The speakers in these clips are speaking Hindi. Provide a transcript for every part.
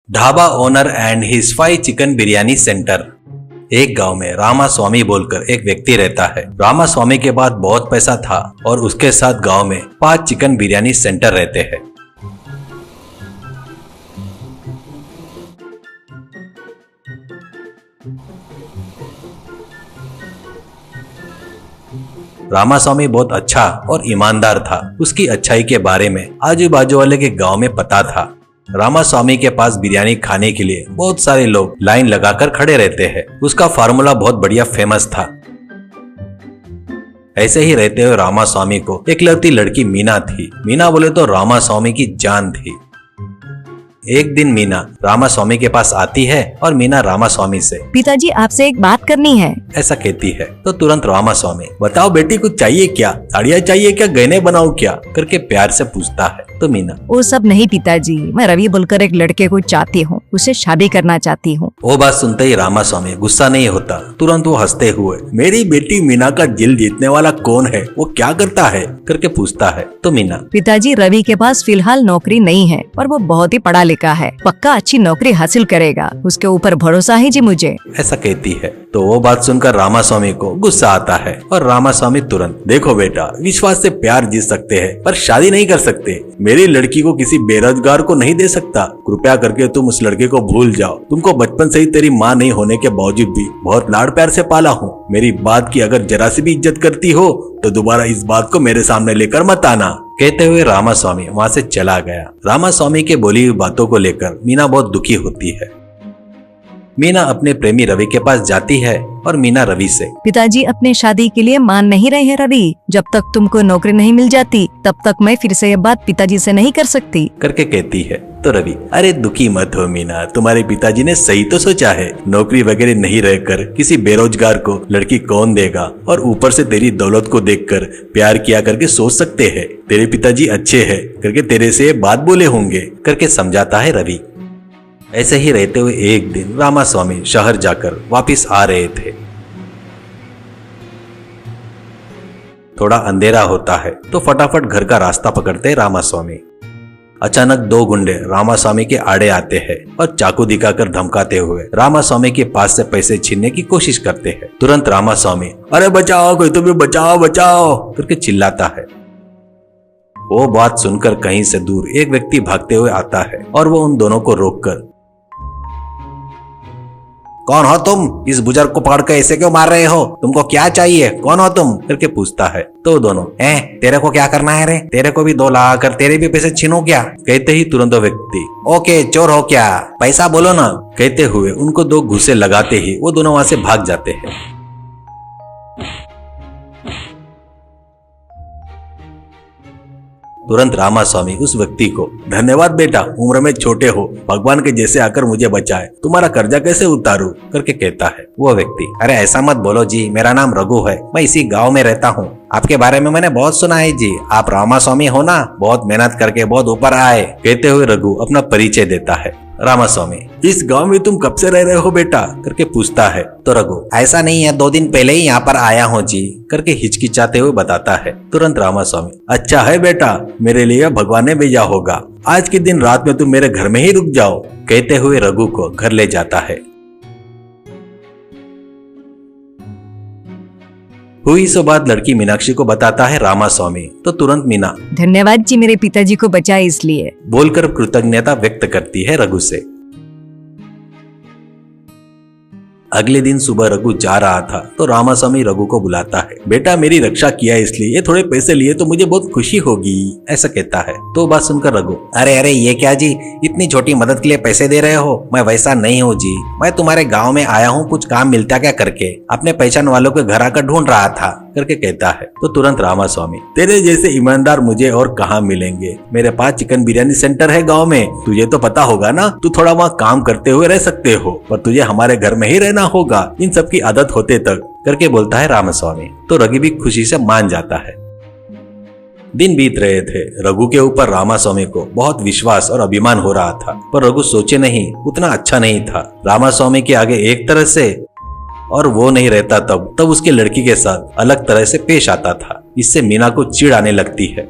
Dhaba owner and his 5 chicken biryani centre. एक गांव में रामास्वामी बोलकर एक व्यक्ति रहता है। रामास्वामी के पास बहुत पैसा था और उसके साथ गांव में 5 चिकन बिरयानी सेंटर रहते हैं। रामास्वामी बहुत अच्छा और ईमानदार था। उसकी अच्छाई के बारे में आजू बाजू वाले के गांव में पता था। रामास्वामी के पास बिरयानी खाने के लिए बहुत सारे लोग लाइन लगाकर खड़े रहते हैं। उसका फार्मूला बहुत बढ़िया फेमस था। ऐसे ही रहते हुए रामास्वामी को इकलौती लड़की मीना थी। मीना बोले तो रामास्वामी की जान थी। एक दिन मीना रामास्वामी के पास आती है और मीना रामास्वामी से, पिताजी आपसे एक बात करनी है, ऐसा कहती है। तो तुरंत रामास्वामी, बताओ बेटी कुछ चाहिए क्या? साड़ियाँ चाहिए क्या? गहने बनाओ क्या? करके प्यार से पूछता है। तो मीना, वो सब नहीं पिताजी, मैं रवि बोलकर एक लड़के को चाहती हूँ, उससे शादी करना चाहती हूँ। वो बात सुनते ही रामास्वामी गुस्सा नहीं होता। तुरंत वो हंसते हुए, मेरी बेटी मीना का दिल जीतने वाला कौन है? वो क्या करता है? करके पूछता है। तो मीना, पिताजी रवि के पास फिलहाल नौकरी नहीं है और वो बहुत ही पढ़ा लिखा है, पक्का अच्छी नौकरी हासिल करेगा, उसके ऊपर भरोसा है जी मुझे, ऐसा कहती है। तो वो बात सुनकर रामास्वामी को गुस्सा आता है और रामास्वामी तुरंत, देखो बेटा, विश्वास से प्यार जीत सकते हैं पर शादी नहीं कर सकते। मेरी लड़की को किसी बेरोजगार को नहीं दे सकता। कृपया करके तुम उस लड़के को भूल जाओ। तुमको बचपन से ही तेरी माँ नहीं होने के बावजूद भी बहुत लाड़ प्यार से पाला हूँ। मेरी बात की अगर जरा सी भी इज्जत करती हो तो दोबारा इस बात को मेरे सामने लेकर मत आना। कहते हुए रामास्वामी वहाँ से चला गया। रामास्वामी के बोली हुई बातों को लेकर मीना बहुत दुखी होती है। मीना अपने प्रेमी रवि के पास जाती है और मीना रवि से, पिताजी अपने शादी के लिए मान नहीं रहे हैं रवि, जब तक तुमको नौकरी नहीं मिल जाती तब तक मैं फिर से ये बात पिताजी से नहीं कर सकती, करके कहती है। तो रवि, अरे दुखी मत हो मीना, तुम्हारे पिताजी ने सही तो सोचा है। नौकरी वगैरह नहीं रहकर किसी बेरोजगार को लड़की कौन देगा, और ऊपर से तेरी दौलत को देखकर प्यार किया करके सोच सकते हैं। तेरे पिताजी अच्छे हैं करके तेरे से बात बोले होंगे, करके समझाता है रवि। ऐसे ही रहते हुए एक दिन रामास्वामी शहर जाकर वापिस आ रहे थे। थोड़ा अंधेरा होता है तो फटाफट घर का रास्ता पकड़ते रामास्वामी। अचानक 2 गुंडे रामास्वामी के आड़े आते हैं और चाकू दिखाकर धमकाते हुए रामास्वामी के पास से पैसे छीनने की कोशिश करते हैं। तुरंत रामास्वामी, अरे बचाओ, कोई तुम्हें बचाओ बचाओ करके चिल्लाता है। वो बात सुनकर कहीं से दूर एक व्यक्ति भागते हुए आता है और वो उन दोनों को रोककर, कौन हो तुम? इस बुजुर्ग को पकड़ कर ऐसे क्यों मार रहे हो? तुमको क्या चाहिए? कौन हो तुम? करके पूछता है। तो दोनों, तेरे को क्या करना है रे? तेरे को भी 2 लगाकर तेरे भी पैसे छीनूं क्या? कहते ही तुरंत व्यक्ति, ओके चोर हो क्या? पैसा बोलो ना। कहते हुए उनको 2 घूंसे लगाते ही वो दोनों वहां से भाग जाते हैं। तुरंत रामास्वामी उस व्यक्ति को, धन्यवाद बेटा, उम्र में छोटे हो, भगवान के जैसे आकर मुझे बचाए, तुम्हारा कर्जा कैसे उतारूं? करके कहता है। वो व्यक्ति, अरे ऐसा मत बोलो जी, मेरा नाम रघु है, मैं इसी गांव में रहता हूँ। आपके बारे में मैंने बहुत सुना है जी, आप रामास्वामी हो ना? बहुत मेहनत करके बहुत ऊपर आए। कहते हुए रघु अपना परिचय देता है। रामास्वामी, इस गांव में तुम कब से रह रहे हो बेटा? करके पूछता है। तो रघु, ऐसा नहीं है, 2 दिन पहले ही यहाँ पर आया हूँ जी, करके हिचकिचाते हुए बताता है। तुरंत रामास्वामी, अच्छा है बेटा, मेरे लिए भगवान ने भेजा होगा। आज के दिन रात में तुम मेरे घर में ही रुक जाओ। कहते हुए रघु को घर ले जाता है। हुई सो बात लड़की मीनाक्षी को बताता है रामास्वामी। तो तुरंत मीना, धन्यवाद जी मेरे पिताजी को बचाए इसलिए, बोलकर कृतज्ञता व्यक्त करती है रघु से। अगले दिन सुबह रघु जा रहा था तो रामास्वामी रघु को बुलाता है। बेटा, मेरी रक्षा किया इसलिए ये थोड़े पैसे लिए तो मुझे बहुत खुशी होगी, ऐसा कहता है। तो बात सुनकर रघु, अरे अरे ये क्या जी, इतनी छोटी मदद के लिए पैसे दे रहे हो? मैं वैसा नहीं हूँ जी, मैं तुम्हारे गांव में आया हूँ कुछ काम मिलता क्या करके, अपने पहचान वालों के घर आकर ढूंढ रहा था, करके कहता है। तो तुरंत रामास्वामी, तेरे जैसे ईमानदार मुझे और कहाँ मिलेंगे? मेरे पास चिकन बिरयानी सेंटर है गाँव में, तुझे तो पता होगा ना। तू थोड़ा वहाँ काम करते हुए रह सकते हो पर तुझे हमारे घर में ही रहना होगा, इन सब की आदत होते तक, करके बोलता है रामास्वामी। तो रघु भी खुशी से मान जाता है। दिन बीत रहे थे। रघु के ऊपर रामास्वामी को बहुत विश्वास और अभिमान हो रहा था, पर रघु सोचे नहीं उतना अच्छा नहीं था। रामास्वामी के आगे एक तरह से और वो नहीं रहता तब उसके लड़की के साथ अलग तरह से पेश आता था। इससे मीना को चिढ़ आने लगती है।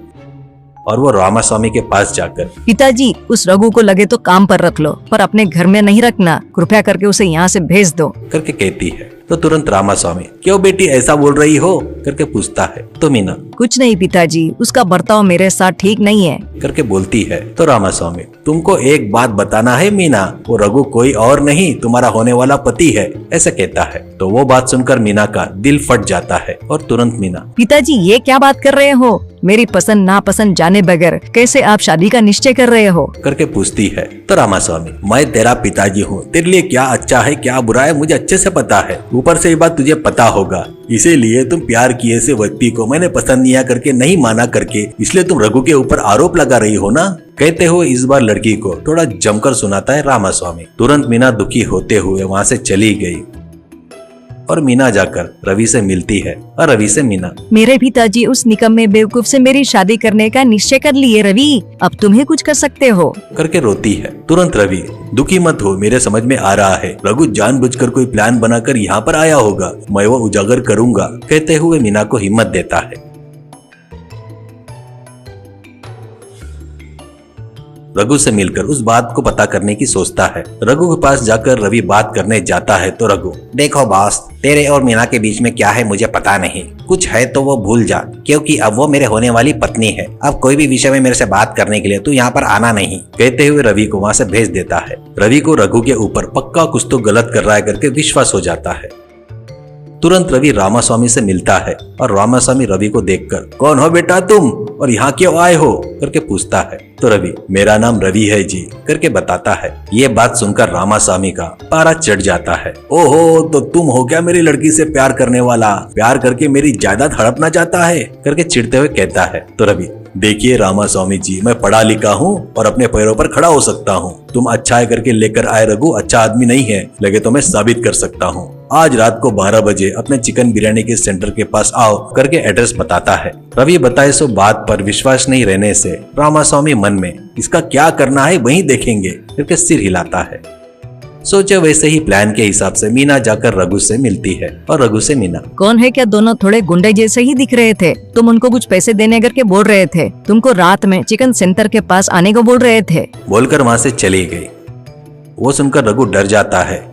और वो रामास्वामी के पास जाकर पिताजी, उस रघु को लगे तो काम पर रख लो, पर अपने घर में नहीं रखना। कृपया करके उसे यहाँ से भेज दो करके कहती है। तो तुरंत रामास्वामी, क्यों बेटी ऐसा बोल रही हो करके पूछता है। तो मीना कुछ नहीं पिताजी, उसका बर्ताव मेरे साथ ठीक नहीं है करके बोलती है। तो रामास्वामी, तुमको एक बात बताना है मीना, वो रघु कोई और नहीं तुम्हारा होने वाला पति है, ऐसा कहता है। तो वो बात सुनकर मीना का दिल फट जाता है और तुरंत मीना, पिताजी ये क्या बात कर रहे हो? मेरी पसंद नापसंद जाने बगैर कैसे आप शादी का निश्चय कर रहे हो करके पूछती है। तो रामास्वामी, मैं तेरा पिताजी हूँ, तेरे लिए क्या अच्छा है क्या बुरा है मुझे अच्छे से पता है। ऊपर से ये बात तुझे पता होगा, इसीलिए तुम प्यार किए से व्यक्ति को मैंने पसंद नहीं करके नहीं माना करके, इसलिए तुम रघु के ऊपर आरोप लगा रही हो ना। कहते हुए इस बार लड़की को थोड़ा जमकर सुनाता है रामास्वामी। तुरंत मीना दुखी होते हुए वहाँ से चली गई और मीना जाकर रवि से मिलती है और रवि से मीना, मेरे पिताजी उस निकम्मे बेवकूफ से मेरी शादी करने का निश्चय कर लिए रवि, अब तुम ही कुछ कर सकते हो करके रोती है। तुरंत रवि, दुखी मत हो, मेरे समझ में आ रहा है रघु जानबूझकर कोई प्लान बनाकर यहाँ पर आया होगा, मैं वो उजागर करूंगा। कहते हुए मीना को हिम्मत देता है। रघु से मिलकर उस बात को पता करने की सोचता है। रघु के पास जाकर रवि बात करने जाता है। तो रघु, देखो बॉस, तेरे और मीना के बीच में क्या है मुझे पता नहीं, कुछ है तो वो भूल जा, क्योंकि अब वो मेरे होने वाली पत्नी है। अब कोई भी विषय में मेरे से बात करने के लिए तू यहाँ पर आना नहीं। कहते हुए रवि को वहाँ से भेज देता है। रवि को रघु के ऊपर पक्का कुछ तो गलत कर रहा है करके विश्वास हो जाता है। तुरंत रवि रामास्वामी से मिलता है और रामास्वामी रवि को देखकर, कौन हो बेटा तुम और यहाँ क्यों आए हो करके पूछता है। तो रवि, मेरा नाम रवि है जी करके बताता है। ये बात सुनकर रामास्वामी का पारा चढ़ जाता है। ओहो, तो तुम हो क्या मेरी लड़की से प्यार करने वाला, प्यार करके मेरी जायदाद हड़पना चाहता है करके चिढ़ते हुए कहता है। तो रवि, देखिए रामास्वामी जी, मैं पढ़ा लिखा हूँ और अपने पैरों पर खड़ा हो सकता हूँ। तुम अच्छा है करके लेकर आए रघु अच्छा आदमी नहीं है, लगे तो मैं साबित कर सकता हूँ। आज रात को 12 बजे अपने चिकन बिरयानी के सेंटर के पास आओ करके एड्रेस बताता है। रवि बताए सो बात पर विश्वास नहीं रहने से रामास्वामी मन में, इसका क्या करना है वहीं देखेंगे करके सिर हिलाता है। सोचे वैसे ही प्लान के हिसाब से मीना जाकर रघु से मिलती है और रघु से मीना, कौन है क्या? दोनों थोड़े गुंडे जैसे ही दिख रहे थे। तुम उनको कुछ पैसे देने करके बोल रहे थे, तुमको रात में चिकन सेंटर के पास आने को बोल रहे थे बोलकर वहाँ से चली गई। वो सुनकर रघु डर जाता है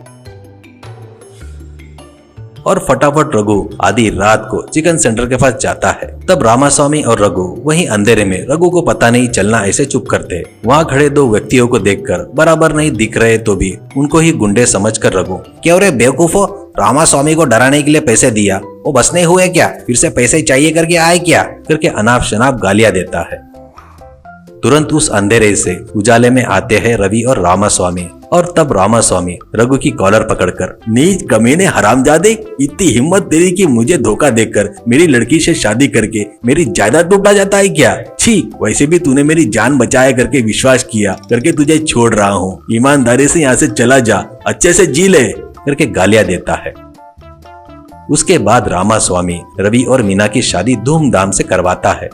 और फटाफट रघु आधी रात को चिकन सेंटर के पास जाता है। तब रामास्वामी और रघु वहीं अंधेरे में रघु को पता नहीं चलना ऐसे चुप करते। वहाँ खड़े दो व्यक्तियों को देखकर बराबर नहीं दिख रहे तो भी उनको ही गुंडे समझकर रघु, क्यों रे बेवकूफो, रामास्वामी को डराने के लिए पैसे दिया, वो बस नहीं हुए क्या, फिर से पैसे चाहिए करके आए क्या करके अनाप शनाप गालियां देता है। तुरंत उस अंधेरे से उजाले में आते हैं रवि और रामास्वामी और तब रामास्वामी रघु की कॉलर पकड़कर, नीच कमीने हरामजादे, इतनी हिम्मत तेरी कि मुझे धोखा देकर मेरी लड़की से शादी करके मेरी जायदाद लूटा जाता है क्या? छी, वैसे भी तूने मेरी जान बचाया करके विश्वास किया करके तुझे छोड़ रहा हूँ, ईमानदारी से यहाँ से चला जा, अच्छे से जी ले करके गालियां देता है। उसके बाद रामास्वामी रवि और मीना की शादी धूमधाम से करवाता है।